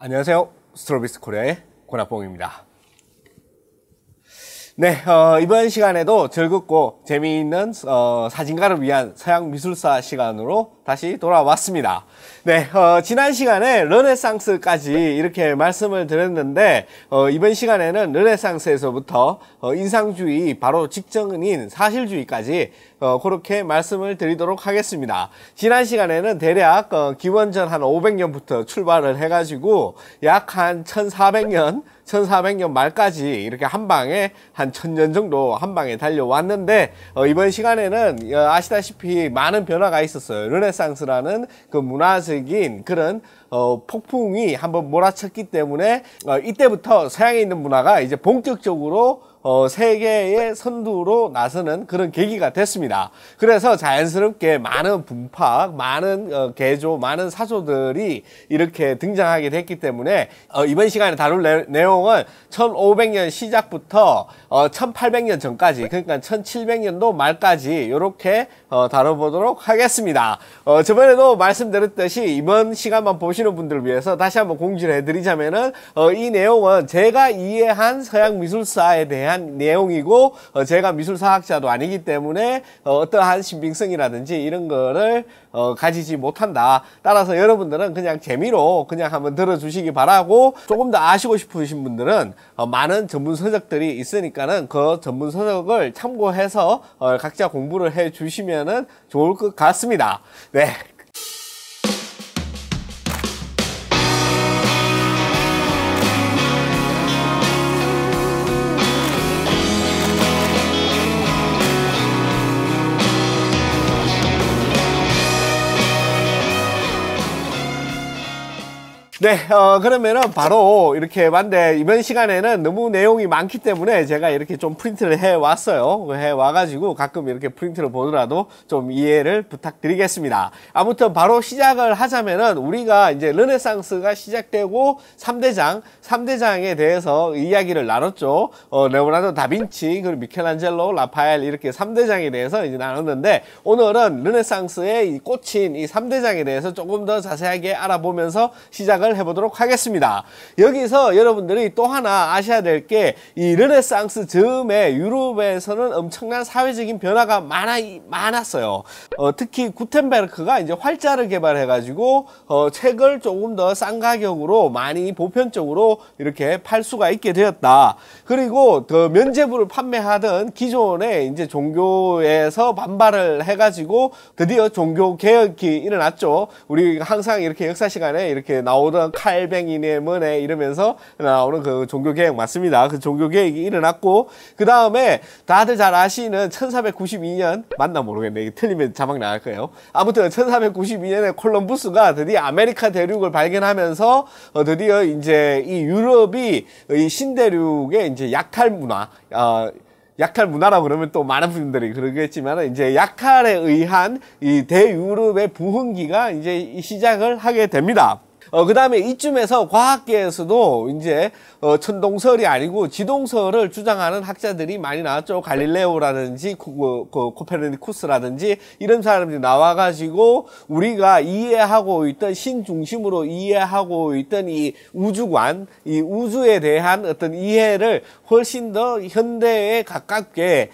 안녕하세요. 스트로비스 코리아의 권학봉입니다. 네, 이번 시간에도 즐겁고 재미있는 사진가를 위한 서양 미술사 시간으로 다시 돌아왔습니다. 네, 지난 시간에 르네상스까지 이렇게 말씀을 드렸는데 이번 시간에는 르네상스에서부터 인상주의 바로 직전인 사실주의까지 그렇게 말씀을 드리도록 하겠습니다. 지난 시간에는 대략 기원전 한 500년부터 출발을 해가지고 약 한 1400년 말까지 이렇게 한 방에 한 1000년 정도 한 방에 달려왔는데 이번 시간에는 아시다시피 많은 변화가 있었어요. 르네상스라는 그 문화적인 그런 폭풍이 한번 몰아쳤기 때문에 이때부터 서양에 있는 문화가 이제 본격적으로 세계의 선두로 나서는 그런 계기가 됐습니다. 그래서 자연스럽게 많은 분파, 많은 개조, 많은 사조들이 이렇게 등장하게 됐기 때문에 이번 시간에 다룰 내용은 1500년 시작부터 1800년 전까지, 그러니까 1700년도 말까지 이렇게 다뤄보도록 하겠습니다. 저번에도 말씀드렸듯이 이번 시간만 보시는 분들을 위해서 다시 한번 공지를 해드리자면은 이 내용은 제가 이해한 서양 미술사에 대한 내용이고 제가 미술사학자도 아니기 때문에 어떠한 신빙성이라든지 이런 거를 가지지 못한다. 따라서 여러분들은 그냥 재미로 그냥 한번 들어주시기 바라고, 조금 더 아시고 싶으신 분들은 많은 전문 서적들이 있으니까는 그 전문 서적을 참고해서 각자 공부를 해 주시면은 좋을 것 같습니다. 네. 네, 그러면은 바로 이렇게 봤는데 이번 시간에는 너무 내용이 많기 때문에 제가 이렇게 좀 프린트를 해 왔어요. 해 와가지고 가끔 이렇게 프린트를 보더라도 좀 이해를 부탁드리겠습니다. 아무튼 바로 시작을 하자면은 우리가 이제 르네상스가 시작되고 3대장에 대해서 이야기를 나눴죠. 레오나르도 다빈치, 그리고 미켈란젤로, 라파엘 이렇게 3대장에 대해서 이제 나눴는데 오늘은 르네상스의 이 꽂힌 이 3대장에 대해서 조금 더 자세하게 알아보면서 시작을 해보도록 하겠습니다. 여기서 여러분들이 또 하나 아셔야 될 게 이 르네상스 즈음에 유럽에서는 엄청난 사회적인 변화가 많았어요. 특히 구텐베르크가 이제 활자를 개발해가지고 책을 조금 더 싼 가격으로 많이 보편적으로 이렇게 팔 수가 있게 되었다. 그리고 그 면제부를 판매하던 기존의 이제 종교에서 반발을 해가지고 드디어 종교 개혁이 일어났죠. 우리 항상 이렇게 역사 시간에 이렇게 나오던 칼뱅이네 뭐네 이러면서 나오는 그 종교개혁 맞습니다. 그 종교개혁이 일어났고, 그 다음에 다들 잘 아시는 1492년 맞나 모르겠네. 이게 틀리면 자막 나갈 거예요. 아무튼 1492년에 콜럼부스가 드디어 아메리카 대륙을 발견하면서 드디어 이제 이 유럽이 이 신대륙의 이제 약탈 문화라고 그러면 또 많은 분들이 그러겠지만 이제 약탈에 의한 이 대유럽의 부흥기가 이제 시작을 하게 됩니다. 그 다음에 이쯤에서 과학계에서도 이제 천동설이 아니고 지동설을 주장하는 학자들이 많이 나왔죠. 갈릴레오라든지 코페르니쿠스라든지 이런 사람들이 나와가지고 우리가 이해하고 있던 신 중심으로 이해하고 있던 이 우주관, 이 우주에 대한 어떤 이해를 훨씬 더 현대에 가깝게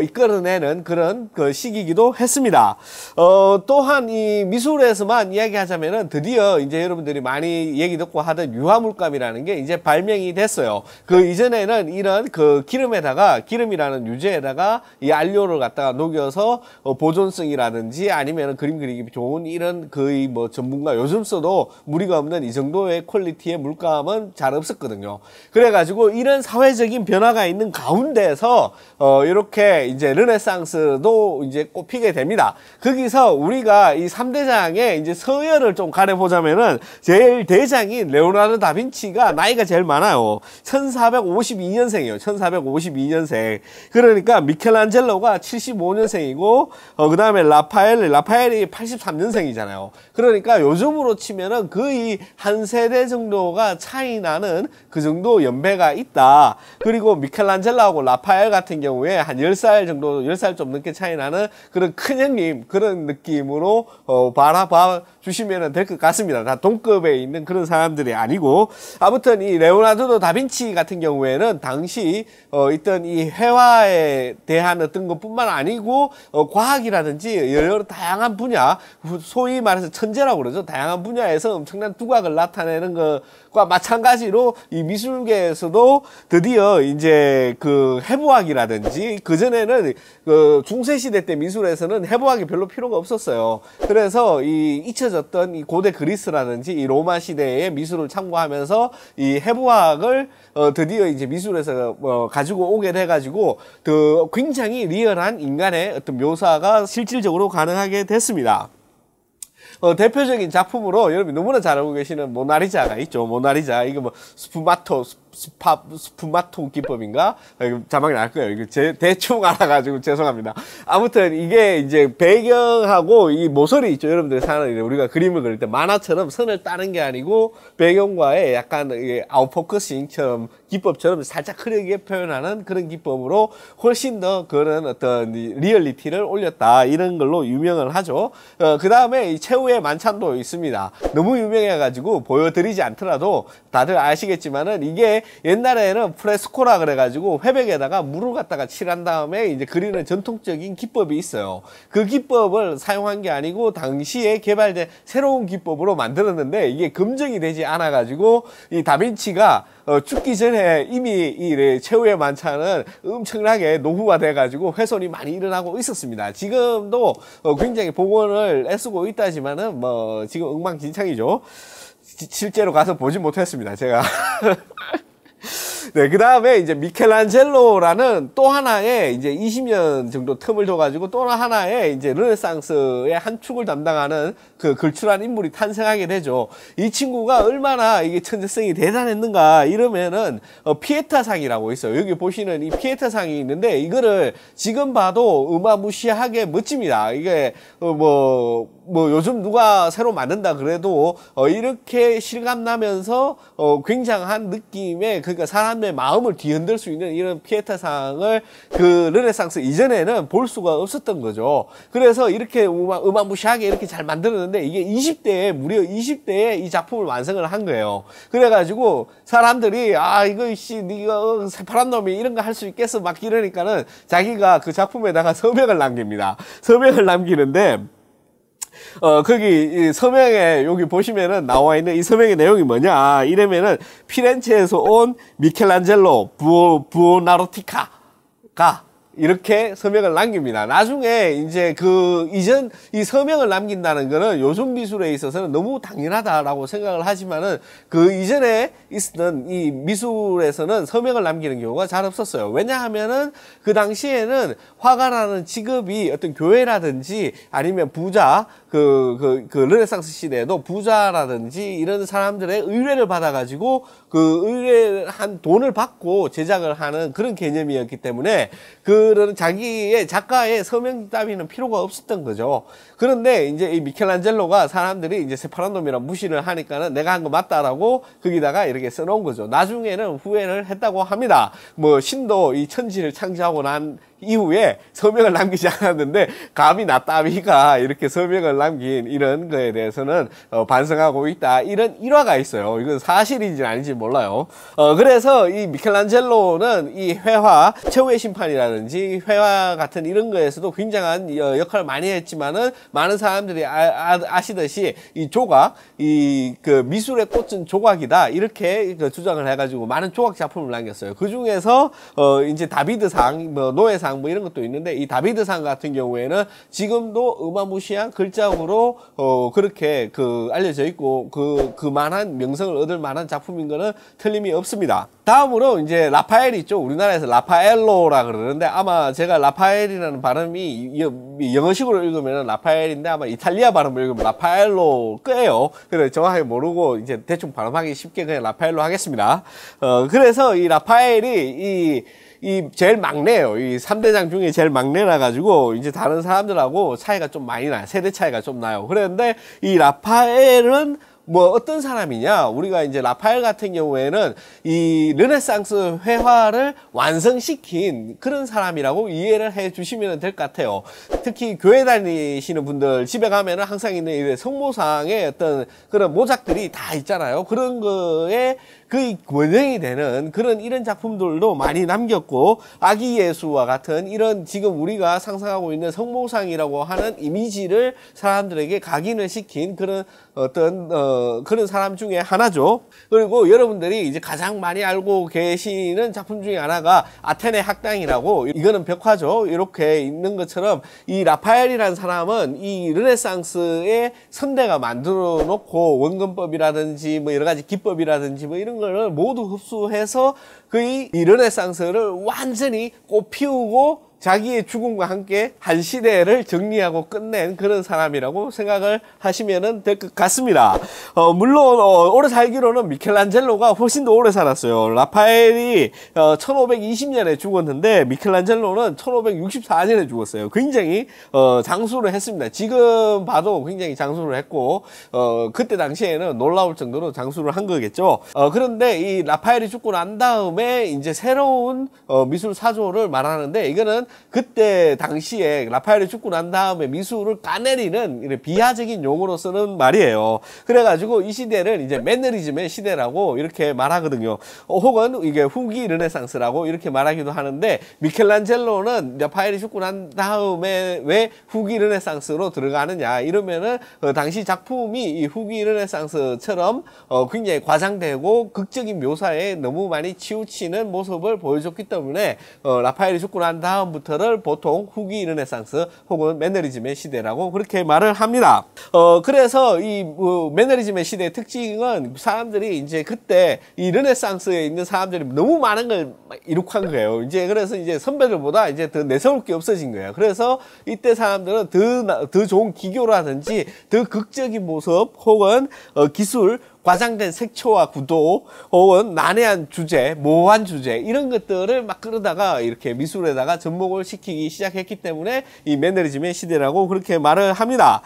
이끌어내는 그런 그 시기이기도 했습니다. 또한 이 미술에서만 이야기하자면은 드디어 이제 여러분들이 많이 얘기 듣고 하던 유화물감이라는 게 이제 발명이 됐어요. 그 이전에는 이런 그 기름이라는 유제에다가 이 안료를 갖다가 녹여서 보존성이라든지 아니면 그림 그리기 좋은 이런 거의 뭐 전문가, 요즘 써도 무리가 없는 이 정도의 퀄리티의 물감은 잘 없었거든요. 그래가지고 이런 사회적인 변화가 있는 가운데서 이렇게 이제 르네상스도 이제 꼽히게 됩니다. 거기서 우리가 이 3대장의 이제 서열을 좀 가려보자면은 제일 대장인 레오나르도 다빈치가 나이가 제일 많아요. 1452년생이에요. 1452년생. 그러니까 미켈란젤로가 75년생이고 그 다음에 라파엘이 83년생이잖아요. 그러니까 요즘으로 치면은 거의 한 세대 정도가 차이 나는 그 정도 연배가 있다. 그리고 미켈란젤로하고 라파엘 같은 경우에 한 10살 정도, 10살 좀 넘게 차이 나는 그런 큰형님 그런 느낌으로 바라봐 주시면 될 것 같습니다. 다 동급 B급에 있는 그런 사람들이 아니고, 아무튼 이 레오나르도 다빈치 같은 경우에는 당시 있던 이 회화에 대한 어떤 것뿐만 아니고 과학이라든지 여러 다양한 분야, 소위 말해서 천재라고 그러죠. 다양한 분야에서 엄청난 두각을 나타내는 것과 마찬가지로 이 미술계에서도 드디어 이제 그 해부학이라든지, 그전에는 그 중세시대 때 미술에서는 해부학이 별로 필요가 없었어요. 그래서 이 잊혀졌던 이 고대 그리스라든지 이 로마 시대의 미술을 참고하면서 이 해부학을 드디어 이제 미술에서 가지고 오게 돼가지고 그 굉장히 리얼한 인간의 어떤 묘사가 실질적으로 가능하게 됐습니다. 대표적인 작품으로 여러분이 너무나 잘 알고 계시는 모나리자가 있죠. 모나리자. 이거 뭐 스푸마토 기법인가? 자막이 날 거예요. 이거 대충 알아가지고 죄송합니다. 아무튼 이게 이제 배경하고 이 모서리 있죠. 여러분들이 사는 우리가 그림을 그릴 때 만화처럼 선을 따는 게 아니고 배경과의 약간 아웃포커싱처럼 기법처럼 살짝 흐르게 표현하는 그런 기법으로 훨씬 더 그런 어떤 리얼리티를 올렸다. 이런 걸로 유명을 하죠. 그 다음에 이 최후의 만찬도 있습니다. 너무 유명해가지고 보여드리지 않더라도 다들 아시겠지만은 이게 옛날에는 프레스코라 그래가지고 회백에다가 물을 갖다가 칠한 다음에 이제 그리는 전통적인 기법이 있어요. 그 기법을 사용한 게 아니고 당시에 개발된 새로운 기법으로 만들었는데 이게 검증이 되지 않아가지고 이 다빈치가 죽기 전에 이미 이 최후의 만찬은 엄청나게 노후화돼가지고 훼손이 많이 일어나고 있었습니다. 지금도 굉장히 복원을 애쓰고 있다지만은 뭐 지금 엉망진창이죠. 실제로 가서 보지 못했습니다, 제가. 네, 그 다음에 이제 미켈란젤로라는 또 하나의 이제 20년 정도 틈을 둬가지고 또 하나의 이제 르네상스의 한 축을 담당하는 그 걸출한 인물이 탄생하게 되죠. 이 친구가 얼마나 이게 천재성이 대단했는가 이러면은 피에타상이라고 있어요. 여기 보시는 이 피에타상이 있는데 이거를 지금 봐도 어마무시하게 멋집니다. 이게 뭐 요즘 누가 새로 만든다 그래도 이렇게 실감나면서 굉장한 느낌의, 그러니까 사람의 마음을 뒤흔들 수 있는 이런 피에타상을 그 르네상스 이전에는 볼 수가 없었던 거죠. 그래서 이렇게 어마무시하게 이렇게 잘 만들었는데 이게 20대에 무려 20대에 이 작품을 완성을 한 거예요. 그래가지고 사람들이 이거 네가 새파란 놈이 이런 거 할 수 있겠어 막 이러니까는 자기가 그 작품에다가 서명을 남깁니다. 서명을 남기는데 거기 이 서명에 여기 보시면은 나와 있는 이 서명의 내용이 뭐냐 이러면은 피렌체에서 온 미켈란젤로 부오나로티카가 이렇게 서명을 남깁니다. 나중에 이제 이전 이 서명을 남긴다는 거는 요즘 미술에 있어서는 너무 당연하다라고 생각을 하지만은 그 이전에 있었던 이 미술에서는 서명을 남기는 경우가 잘 없었어요. 왜냐하면은 그 당시에는 화가라는 직업이 어떤 교회라든지 아니면 부자, 그 르네상스 시대에도 부자라든지 이런 사람들의 의뢰를 받아가지고 그 의뢰한 돈을 받고 제작을 하는 그런 개념이었기 때문에 그런 자기의 작가의 서명 따위는 필요가 없었던 거죠. 그런데 이제 이 미켈란젤로가 사람들이 이제 새파란 놈이라 무시를 하니까는 내가 한 거 맞다라고 거기다가 이렇게 써놓은 거죠. 나중에는 후회를 했다고 합니다. 뭐 신도 이 천지를 창조하고 난 이후에 서명을 남기지 않았는데 감히 나 따위가 이렇게 서명을 남긴 이런 거에 대해서는 반성하고 있다. 이런 일화가 있어요. 이건 사실인지 아닌지 몰라요. 그래서 이 미켈란젤로는 이 회화, 최후의 심판이라든지 회화 같은 이런 거에서도 굉장한 역할을 많이 했지만은 많은 사람들이 아시듯이 이 조각, 그 미술의 꽃은 조각이다. 이렇게 주장을 해가지고 많은 조각 작품을 남겼어요. 그 중에서 이제 다비드상, 뭐 노예상 뭐 이런 것도 있는데 이 다비드상 같은 경우에는 지금도 어마무시한 걸작으로 그렇게 알려져 있고 그만한 명성을 얻을 만한 작품인 거는 틀림이 없습니다. 다음으로 이제 라파엘 있죠. 우리나라에서 라파엘로라 그러는데 아마 제가 라파엘이라는 발음이 영어식으로 읽으면 라파엘인데 아마 이탈리아 발음을 읽으면 라파엘로 거예요. 그래서 정확하게 모르고 이제 대충 발음하기 쉽게 그냥 라파엘로 하겠습니다. 그래서 이 라파엘이 이 제일 막내예요. 이 3대장 중에 제일 막내라 가지고 이제 다른 사람들하고 차이가 좀 많이 나요. 세대 차이가 좀 나요. 그런데 이 라파엘은 뭐 어떤 사람이냐, 우리가 이제 라파엘 같은 경우에는 이 르네상스 회화를 완성시킨 그런 사람이라고 이해를 해 주시면 될 것 같아요. 특히 교회 다니시는 분들 집에 가면은 항상 있는 이 성모상의 어떤 그런 모작들이 다 있잖아요. 그런 거에 그 원형이 되는 그런 이런 작품들도 많이 남겼고, 아기 예수와 같은 이런 지금 우리가 상상하고 있는 성모상이라고 하는 이미지를 사람들에게 각인을 시킨 그런 어떤 그런 사람 중에 하나죠. 그리고 여러분들이 이제 가장 많이 알고 계시는 작품 중에 하나가 아테네 학당이라고, 이거는 벽화죠. 이렇게 있는 것처럼 이 라파엘이라는 사람은 이 르네상스의 선대가 만들어 놓고 원근법이라든지 뭐 여러 가지 기법이라든지 뭐 이런 거를 모두 흡수해서 거의 이 르네상스를 완전히 꽃피우고 자기의 죽음과 함께 한 시대를 정리하고 끝낸 그런 사람이라고 생각을 하시면 될 것 같습니다. 물론 오래 살기로는 미켈란젤로가 훨씬 더 오래 살았어요. 라파엘이 1520년에 죽었는데 미켈란젤로는 1564년에 죽었어요. 굉장히 장수를 했습니다. 지금 봐도 굉장히 장수를 했고, 그때 당시에는 놀라울 정도로 장수를 한 거겠죠. 그런데 이 라파엘이 죽고 난 다음에 이제 새로운 미술 사조를 말하는데, 이거는 그때 당시에 라파엘이 죽고 난 다음에 미술을 까내리는 이런 비하적인 용어로 쓰는 말이에요. 그래가지고 이 시대를 이제 매너리즘의 시대라고 이렇게 말하거든요. 혹은 이게 후기 르네상스라고 이렇게 말하기도 하는데, 미켈란젤로는 라파엘이 죽고 난 다음에 왜 후기 르네상스로 들어가느냐 이러면은 당시 작품이 이 후기 르네상스처럼 굉장히 과장되고 극적인 묘사에 너무 많이 치우치는 모습을 보여줬기 때문에 라파엘이 죽고 난 다음부터 를 보통 후기 르네상스 혹은 매너리즘의 시대라고 그렇게 말을 합니다. 그래서 이 매너리즘의 시대의 특징은 사람들이 이제 그때 이 르네상스에 있는 사람들이 너무 많은 걸 이룩한 거예요. 이제 그래서 이제 선배들보다 이제 더 내세울 게 없어진 거예요. 그래서 이때 사람들은 더 좋은 기교라든지 더 극적인 모습 혹은 기술, 과장된 색초와 구도 혹은 난해한 주제, 모호한 주제 이런 것들을 막 끌어다가 이렇게 미술에다가 접목을 시키기 시작했기 때문에 이 매너리즘의 시대라고 그렇게 말을 합니다.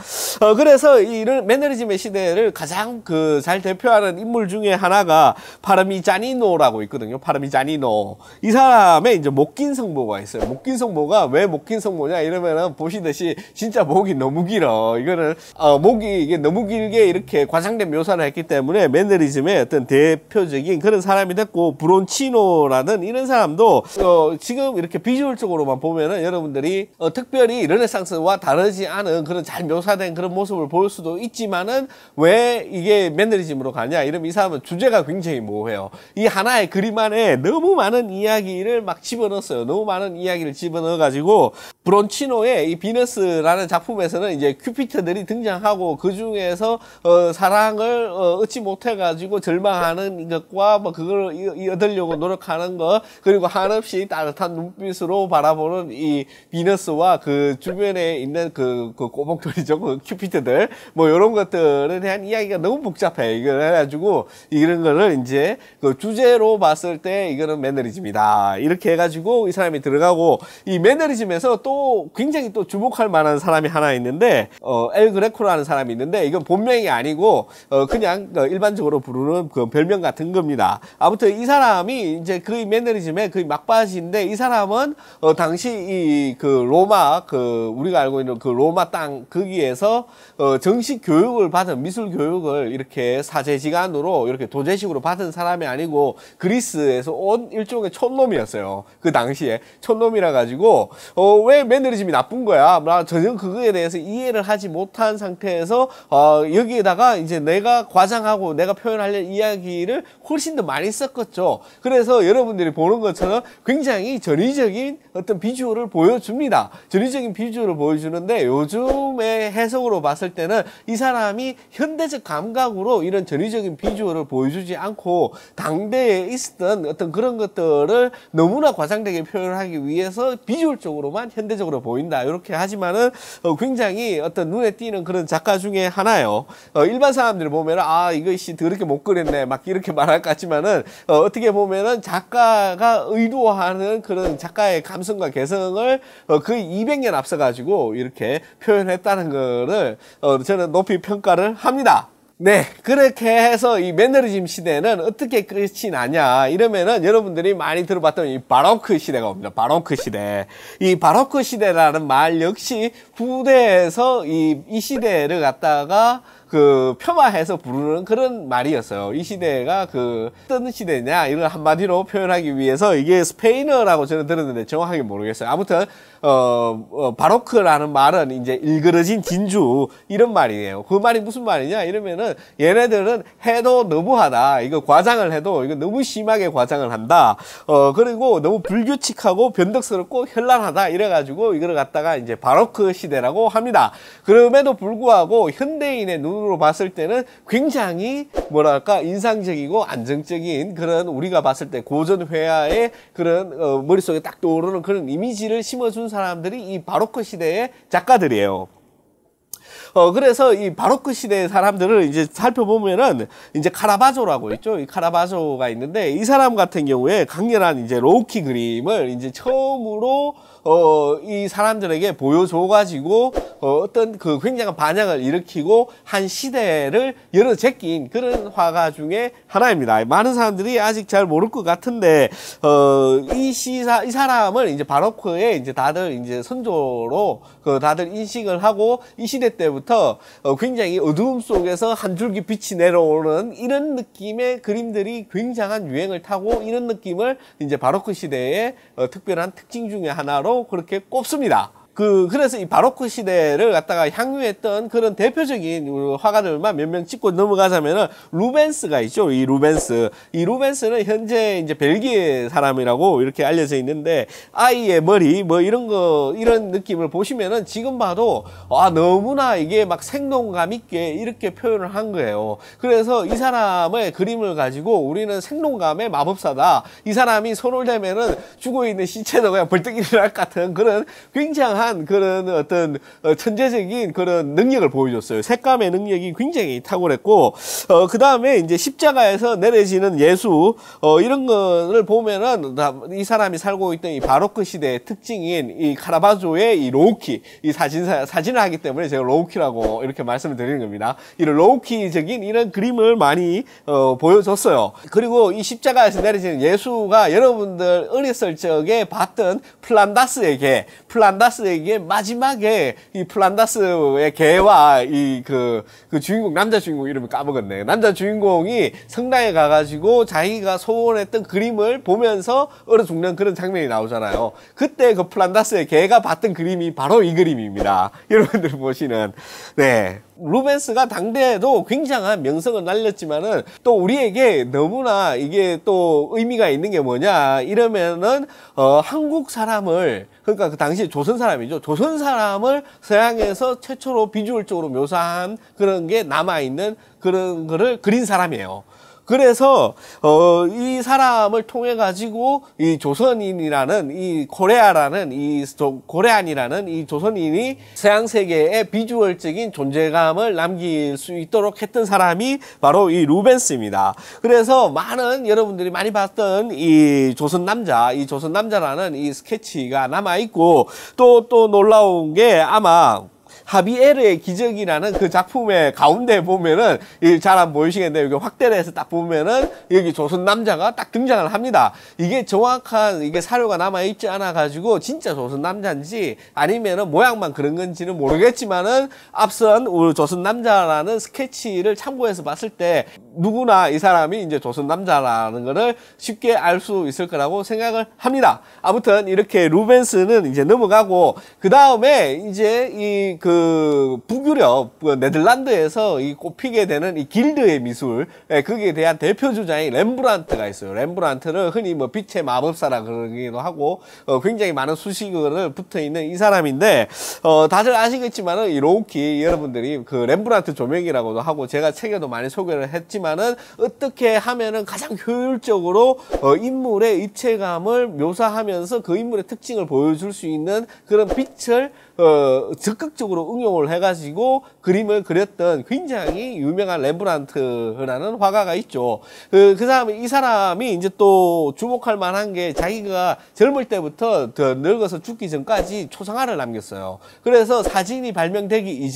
그래서 이 매너리즘의 시대를 가장 잘 대표하는 인물 중에 하나가 파르미자니노라고 있거든요. 파르미자니노. 이 사람의 이제 목긴 성모가 있어요. 목긴 성모가 왜 목긴 성모냐 이러면은 보시듯이 진짜 목이 너무 길어. 이거는 목이 이게 너무 길게 이렇게 과장된 묘사를 했기 때문에 매너리즘의 어떤 대표적인 그런 사람이 됐고, 브론치노라는 이런 사람도 지금 이렇게 비주얼적으로만 보면은 여러분들이 특별히 르네상스와 다르지 않은 그런 잘 묘사된 그런 모습을 볼 수도 있지만은 왜 이게 매너리즘으로 가냐 이러면 이 사람은 주제가 굉장히 모호해요. 이 하나의 그림 안에 너무 많은 이야기를 막 집어넣었어요. 너무 많은 이야기를 집어넣어 가지고 브론치노의 이 비너스라는 작품에서는 이제 큐피트들이 등장하고 그 중에서 사랑을 얻지 못해가지고 절망하는 것과 뭐 그걸 얻으려고 노력하는 것, 그리고 한없이 따뜻한 눈빛으로 바라보는 이 비너스와 그 주변에 있는 그 꼬봉돌이죠, 그 큐피트들, 뭐 이런 것들에 대한 이야기가 너무 복잡해. 이걸 해가지고 이런 거를 이제 그 주제로 봤을 때 이거는 매너리즘이다 이렇게 해가지고 이 사람이 들어가고, 이 매너리즘에서 또 굉장히 또 주목할 만한 사람이 하나 있는데 엘 그레코라는 사람이 있는데, 이건 본명이 아니고 그냥 일반적으로 부르는 그 별명 같은 겁니다. 아무튼 이 사람이 이제 그 매너리즘의 그 막바지인데, 이 사람은 당시 이 그 로마 우리가 알고 있는 그 로마 땅 거기에서 정식 교육을 받은, 미술 교육을 이렇게 사제지간으로 이렇게 도제식으로 받은 사람이 아니고 그리스에서 온 일종의 촌놈이었어요. 그 당시에 촌놈이라 가지고 왜 매너리즘이 나쁜 거야? 나 전혀 그거에 대해서 이해를 하지 못한 상태에서 여기에다가 이제 내가 과장하고 내가 표현하려는 이야기를 훨씬 더 많이 썼겠죠. 그래서 여러분들이 보는 것처럼 굉장히 전위적인 어떤 비주얼을 보여줍니다. 전위적인 비주얼을 보여주는데, 요즘의 해석으로 봤을 때는 이 사람이 현대적 감각으로 이런 전위적인 비주얼을 보여주지 않고 당대에 있었던 어떤 그런 것들을 너무나 과장되게 표현하기 위해서 비주얼적으로만 현대적으로 보인다 이렇게 하지만은 굉장히 어떤 눈에 띄는 그런 작가 중에 하나예요. 일반 사람들이 보면은 이것이 더럽게 못 그렸네 막 이렇게 말할 것 같지만은 어떻게 보면은 작가가 의도하는 그런 작가의 감성과 개성을 거의 200년 앞서 가지고 이렇게 표현했다는 거를 저는 높이 평가를 합니다. 네, 그렇게 해서 이 매너리즘 시대는 어떻게 끝이 나냐 이러면은 여러분들이 많이 들어봤던 이 바로크 시대가 옵니다. 바로크 시대. 이 바로크 시대라는 말 역시 후대에서 이 시대를 갖다가 그 폄하해서 부르는 그런 말이었어요. 이 시대가 그 어떤 시대냐 이걸 한마디로 표현하기 위해서 이게 스페인어라고 저는 들었는데 정확하게 모르겠어요. 아무튼 바로크라는 말은 이제 일그러진 진주 이런 말이에요. 그 말이 무슨 말이냐 이러면은 얘네들은 해도 너무하다. 이거 과장을 해도 이거 너무 심하게 과장을 한다. 그리고 너무 불규칙하고 변덕스럽고 현란하다 이래가지고 이걸 갖다가 이제 바로크 시대라고 합니다. 그럼에도 불구하고 현대인의 눈으로 봤을 때는 굉장히 뭐랄까 인상적이고 안정적인 그런 우리가 봤을 때 고전 회화의 그런 머릿속에 딱 떠오르는 그런 이미지를 심어준 사람들이 이 바로크 시대의 작가들이에요. 그래서 이 바로크 시대의 사람들을 이제 살펴보면은 이제 카라바조라고 있죠. 이 카라바조가 있는데 이 사람 같은 경우에 강렬한 이제 로우키 그림을 이제 처음으로 이 사람들에게 보여줘가지고 어떤 그 굉장한 반향을 일으키고 한 시대를 열어 제낀 그런 화가 중에 하나입니다. 많은 사람들이 아직 잘 모를 것 같은데 이 사람을 이제 바로크의 이제 다들 이제 선조로 다들 인식을 하고 이 시대 때부터 굉장히 어두움 속에서 한 줄기 빛이 내려오는 이런 느낌의 그림들이 굉장한 유행을 타고 이런 느낌을 이제 바로크 시대의 특별한 특징 중에 하나로 그렇게 꼽습니다. 그래서 이 바로크 시대를 갖다가 향유했던 그런 대표적인 화가들만 몇 명 짚고 넘어가자면은 루벤스가 있죠. 이 루벤스는 현재 이제 벨기에 사람이라고 이렇게 알려져 있는데 아이의 머리 뭐 이런 느낌을 보시면은 지금 봐도 너무나 이게 막 생동감 있게 이렇게 표현을 한 거예요. 그래서 이 사람의 그림을 가지고 우리는 생동감의 마법사다. 이 사람이 손을 대면은 죽어 있는 시체도 그냥 벌떡 일어날 것 같은 그런 굉장한 그런 어떤 천재적인 그런 능력을 보여줬어요. 색감의 능력이 굉장히 탁월했고 그 다음에 이제 십자가에서 내려지는 예수 이런 거를 보면은 이 사람이 살고 있던 이 바로크 시대의 특징인 이 카라바조의 이 로우키 이 사진을 하기 때문에 제가 로우키라고 이렇게 말씀을 드리는 겁니다. 이런 로우키적인 이런 그림을 많이 보여줬어요. 그리고 이 십자가에서 내려지는 예수가 여러분들 어렸을 적에 봤던 플란다스의 개 이게 마지막에 이 플란다스의 개와 그 주인공 남자 주인공 이름을 까먹었네. 남자 주인공이 성당에 가가지고 자기가 소원했던 그림을 보면서 얼어 죽는 그런 장면이 나오잖아요. 그때 그 플란다스의 개가 봤던 그림이 바로 이 그림입니다. 여러분들 보시는 네. 루벤스가 당대에도 굉장한 명성을 날렸지만은 또 우리에게 너무나 이게 또 의미가 있는 게 뭐냐 이러면은 한국 사람을 그러니까 그 당시 조선 사람이죠. 조선 사람을 서양에서 최초로 비주얼적으로 묘사한 그런 게 남아있는 그런 거를 그린 사람이에요. 그래서 이 사람을 통해 가지고 이 조선인이라는 이 코레아라는 이 고레안이라는 이 조선인이 서양 세계의 비주얼적인 존재감을 남길 수 있도록 했던 사람이 바로 이 루벤스입니다. 그래서 많은 여러분들이 많이 봤던 이 조선 남자라는 이 스케치가 남아 있고 또 놀라운 게 아마 하비에르의 기적이라는 그 작품의 가운데 보면은 잘 안 보이시겠네요. 여기 확대를 해서 딱 보면은 여기 조선 남자가 딱 등장을 합니다. 이게 정확한 이게 사료가 남아 있지 않아 가지고 진짜 조선 남자인지 아니면은 모양만 그런 건지는 모르겠지만은 앞선 우리 조선 남자라는 스케치를 참고해서 봤을 때 누구나 이 사람이 이제 조선 남자라는 거를 쉽게 알 수 있을 거라고 생각을 합니다. 아무튼 이렇게 루벤스는 이제 넘어가고 그 다음에 이제 북유럽, 네덜란드에서 이 꼽히게 되는 이 길드의 미술, 거기에 대한 대표 주자인 렘브란트가 있어요. 렘브란트를 흔히 뭐 빛의 마법사라 그러기도 하고, 굉장히 많은 수식어를 붙어 있는 이 사람인데, 다들 아시겠지만은 이 로우키 여러분들이 그 렘브란트 조명이라고도 하고, 제가 책에도 많이 소개를 했지만, 하지만은 어떻게 하면은 가장 효율적으로 인물의 입체감을 묘사하면서 그 인물의 특징을 보여줄 수 있는 그런 빛을 적극적으로 응용을 해가지고 그림을 그렸던 굉장히 유명한 렘브란트라는 화가가 있죠. 이 사람이 이제 또 주목할 만한 게 자기가 젊을 때부터 더 늙어서 죽기 전까지 초상화를 남겼어요. 그래서 사진이 발명되기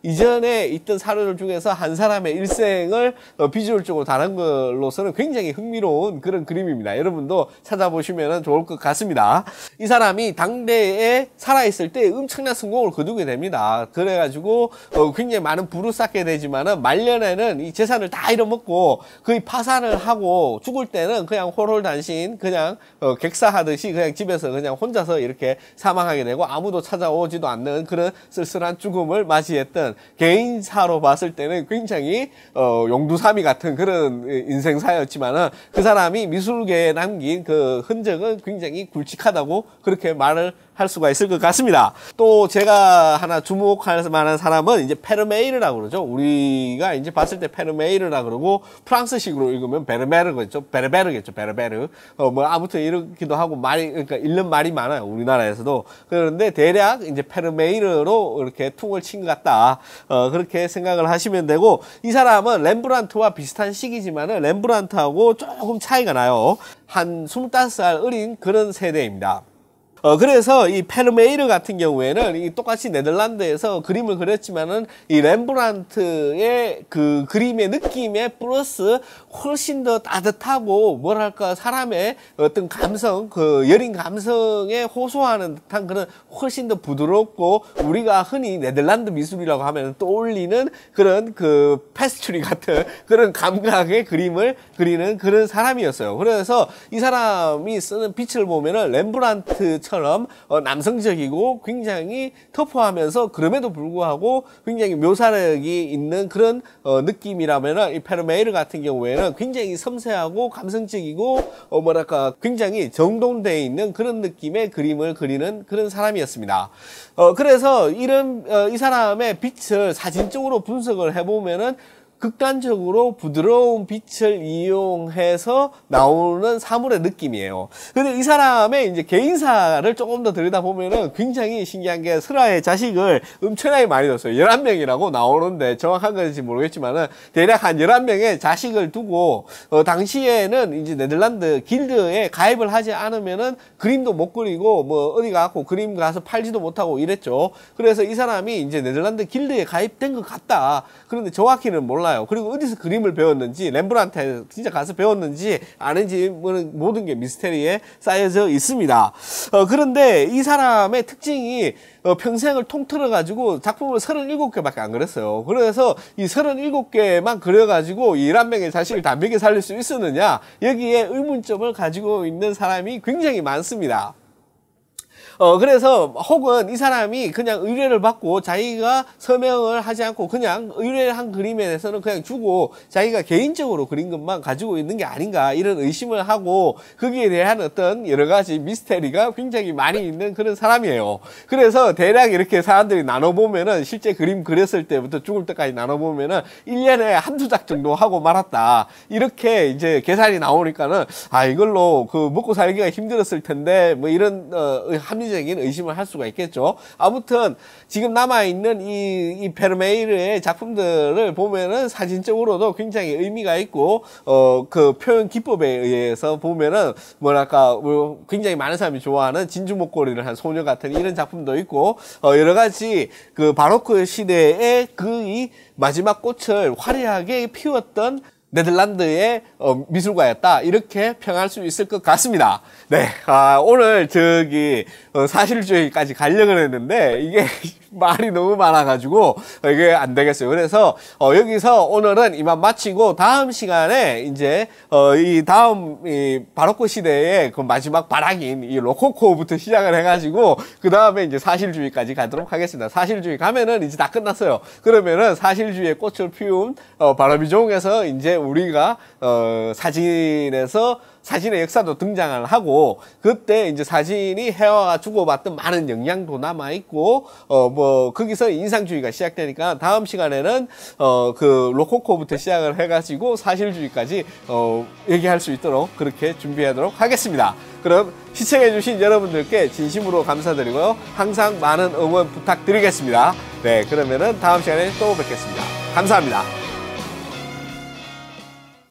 이전에 있던 사료들 중에서 한 사람의 일생을 비주얼적으로 다룬 걸로서는 굉장히 흥미로운 그런 그림입니다. 여러분도 찾아보시면 좋을 것 같습니다. 이 사람이 당대에 살아있을 때 엄청난 성공을 거두게 됩니다. 그래가지고 굉장히 많은 부를 쌓게 되지만은 말년에는 이 재산을 다 잃어먹고 거의 파산을 하고 죽을 때는 그냥 홀홀단신 그냥 객사하듯이 그냥 집에서 그냥 혼자서 이렇게 사망하게 되고 아무도 찾아오지도 않는 그런 쓸쓸한 죽음을 맞이했던 개인사로 봤을 때는 굉장히 용두사미 같은 그런 인생사였지만은 그 사람이 미술계에 남긴 그 흔적은 굉장히 굵직하다고 그렇게 말을 할 수가 있을 것 같습니다. 또 제가 하나 주목할 만한 사람은 이제 페르메이르라고 그러죠. 우리가 이제 봤을 때 페르메이르라 그러고 프랑스식으로 읽으면 베르베르겠죠. 베르베르겠죠. 베르베르. 뭐 아무튼 이렇기도 하고 그러니까 읽는 말이 많아요. 우리나라에서도. 그런데 대략 이제 페르메이르로 이렇게 퉁을 친 것 같다. 그렇게 생각을 하시면 되고 이 사람은 렘브란트와 비슷한 시기지만은 렘브란트하고 조금 차이가 나요. 한 25살 어린 그런 세대입니다. 그래서 이 페르메이르 같은 경우에는 이 똑같이 네덜란드에서 그림을 그렸지만은 이 렘브란트의 그 그림의 느낌에 플러스 훨씬 더 따뜻하고 뭐랄까 사람의 어떤 감성, 그 여린 감성에 호소하는 듯한 그런 훨씬 더 부드럽고 우리가 흔히 네덜란드 미술이라고 하면 떠올리는 그런 그 페스츄리 같은 그런 감각의 그림을 그리는 그런 사람이었어요. 그래서 이 사람이 쓰는 빛을 보면은 렘브란트처럼 남성적이고 굉장히 터프하면서 그럼에도 불구하고 굉장히 묘사력이 있는 그런 느낌이라면은 이 페르메이르 같은 경우에는 굉장히 섬세하고 감성적이고 뭐랄까 굉장히 정돈되어 있는 그런 느낌의 그림을 그리는 그런 사람이었습니다. 그래서 이 사람의 빛을 사진적으로 분석을 해보면은 극단적으로 부드러운 빛을 이용해서 나오는 사물의 느낌이에요. 근데 이 사람의 이제 개인사를 조금 더 들여다보면은 굉장히 신기한 게 슬하의 자식을 엄청나게 많이 뒀어요. 11명이라고 나오는데 정확한 건지 모르겠지만은 대략 한 11명의 자식을 두고 당시에는 이제 네덜란드 길드에 가입을 하지 않으면은 그림도 못 그리고 뭐 어디 가고 그림 가서 팔지도 못하고 이랬죠. 그래서 이 사람이 이제 네덜란드 길드에 가입된 것 같다. 그런데 정확히는 몰라요. 그리고 어디서 그림을 배웠는지 렘브란트에 진짜 가서 배웠는지 아는지 모든 게 미스테리에 쌓여져 있습니다. 그런데 이 사람의 특징이 평생을 통틀어 가지고 작품을 37개밖에 안 그렸어요. 그래서 이 37개만 그려가지고 11명의 자식을 담백히 살릴 수 있었느냐 여기에 의문점을 가지고 있는 사람이 굉장히 많습니다. 그래서 혹은 이 사람이 그냥 의뢰를 받고 자기가 서명을 하지 않고 그냥 의뢰한 그림에 대해서는 그냥 주고 자기가 개인적으로 그린 것만 가지고 있는 게 아닌가 이런 의심을 하고 거기에 대한 어떤 여러 가지 미스테리가 굉장히 많이 있는 그런 사람이에요. 그래서 대략 이렇게 사람들이 나눠보면은 실제 그림 그렸을 때부터 죽을 때까지 나눠보면은 1년에 한두 작 정도 하고 말았다. 이렇게 이제 계산이 나오니까는 이걸로 그 먹고 살기가 힘들었을 텐데 뭐 이런 합리적인 의심을 할 수가 있겠죠. 아무튼 지금 남아있는 이 페르메이르의 작품들을 보면은 사진적으로도 굉장히 의미가 있고 그 표현 기법에 의해서 보면은 뭐랄까 굉장히 많은 사람이 좋아하는 진주 목걸이를 한 소녀 같은 이런 작품도 있고 여러 가지 그 바로크 시대의 그 이 마지막 꽃을 화려하게 피웠던 네덜란드의 미술가였다 이렇게 평할 수 있을 것 같습니다. 네, 오늘 사실주의까지 가려고 했는데 이게 말이 너무 많아가지고 이게 안 되겠어요. 그래서 여기서 오늘은 이만 마치고 다음 시간에 이제 이 바로크 시대의 그 마지막 발악인 이 로코코부터 시작을 해가지고 그 다음에 이제 사실주의까지 가도록 하겠습니다. 사실주의 가면은 이제 다 끝났어요. 그러면은 사실주의의 꽃을 피운 바로미종에서 이제 우리가 사진에서 사진의 역사도 등장을 하고, 그때 이제 사진이 해와가 주고받던 많은 영향도 남아있고, 거기서 인상주의가 시작되니까 다음 시간에는, 그 로코코부터 시작을 해가지고 사실주의까지, 얘기할 수 있도록 그렇게 준비하도록 하겠습니다. 그럼 시청해주신 여러분들께 진심으로 감사드리고요. 항상 많은 응원 부탁드리겠습니다. 네, 그러면은 다음 시간에 또 뵙겠습니다. 감사합니다.